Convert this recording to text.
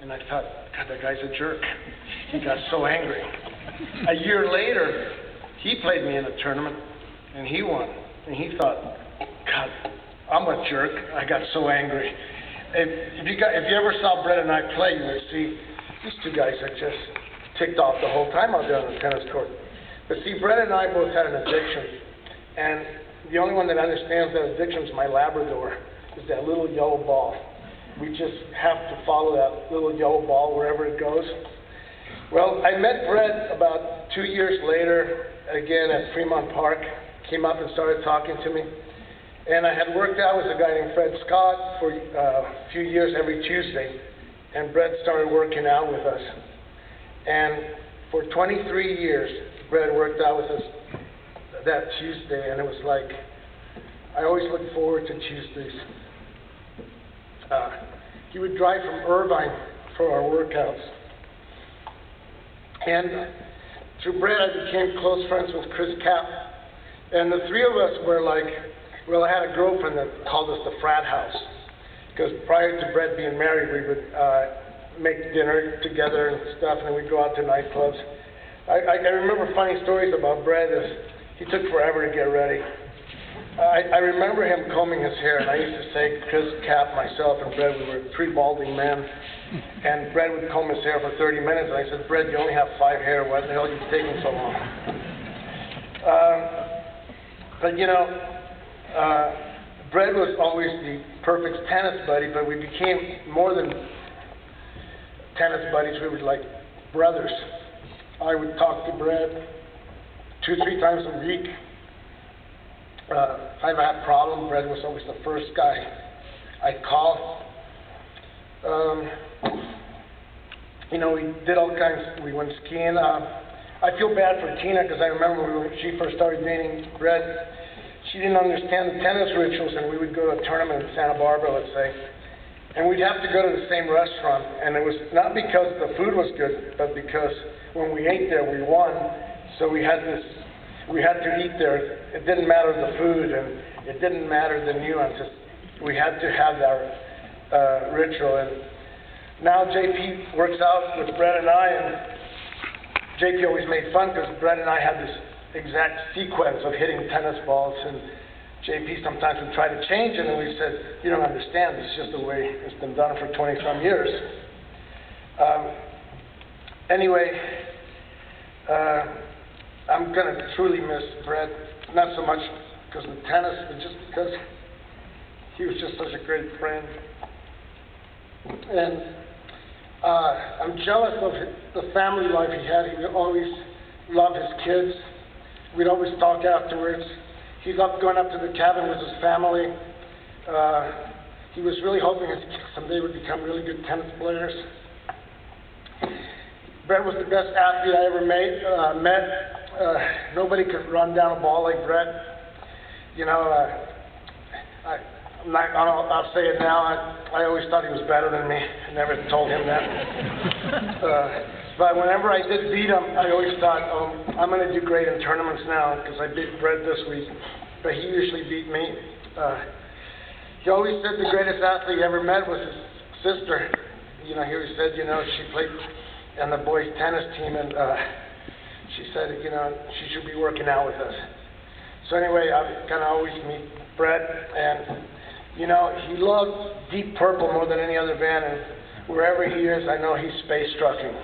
And I thought, God, that guy's a jerk. He got so angry. A year later, he played me in a tournament, and he won. And he thought, God, I'm a jerk. I got so angry. If you ever saw Brett and I play, you would see these two guys are just ticked off the whole time out there on the tennis court. But see, Brett and I both had an addiction. And the only one that understands that addiction is my Labrador, is that little yellow ball. We just have to follow that little yellow ball wherever it goes. Well, I met Brett about 2 years later, again at Fremont Park. Came up and started talking to me. And I had worked out with a guy named Fred Scott for a few years every Tuesday. And Brett started working out with us. And for 23 years, Brett worked out with us that Tuesday. And it was like, I always look forward to Tuesdays. He would drive from Irvine for our workouts. And through Brett, I became close friends with Chris Kapp. And the three of us were like, well, I had a girlfriend that called us the frat house. Because prior to Brett being married, we would make dinner together and stuff, and then we'd go out to nightclubs. I remember funny stories about Brett. He took forever to get ready. I remember him combing his hair, and I used to say, Chris Kapp, myself, and Brett, we were three balding men. And Brett would comb his hair for 30 minutes, and I said, Brett, you only have 5 hair. Why the hell are you taking so long? But you know, Brett was always the perfect tennis buddy, but we became more than tennis buddies. We were like brothers. I would talk to Brett 2-3 times a week. If I ever had a problem, Brett was always the first guy I'd call. You know, we did all kinds. We went skiing. I feel bad for Tina because I remember when she first started dating Brett, she didn't understand the tennis rituals, and we would go to a tournament in Santa Barbara, let's say, and we'd have to go to the same restaurant. And it was not because the food was good, but because when we ate there, we won. So we had to eat there. It didn't matter the food, and it didn't matter the nuances. We had to have that ritual. And now JP works out with Brett and I, and JP always made fun because Brett and I had this exact sequence of hitting tennis balls, and JP sometimes would try to change it, and we said, you don't understand, it's just the way it's been done for 20-some years. Anyway, I'm going to truly miss Brett, not so much because of tennis, but just because he was just such a great friend. And I'm jealous of the family life he had. He would always love his kids. We'd always talk afterwards. He loved going up to the cabin with his family. He was really hoping his kids someday would become really good tennis players. Brett was the best athlete I ever met. Nobody could run down a ball like Brett. You know, I'll say it now. I always thought he was better than me. I never told him that. But whenever I did beat him, I always thought, oh, I'm going to do great in tournaments now because I beat Brett this week. But he usually beat me. He always said the greatest athlete he ever met was his sister. You know, he always said, you know, she played on the boys' tennis team, and she said, you know, she should be working out with us. So anyway, I kind of always meet Brett, and you know, he loved Deep Purple more than any other band, and wherever he is, I know he's space trucking.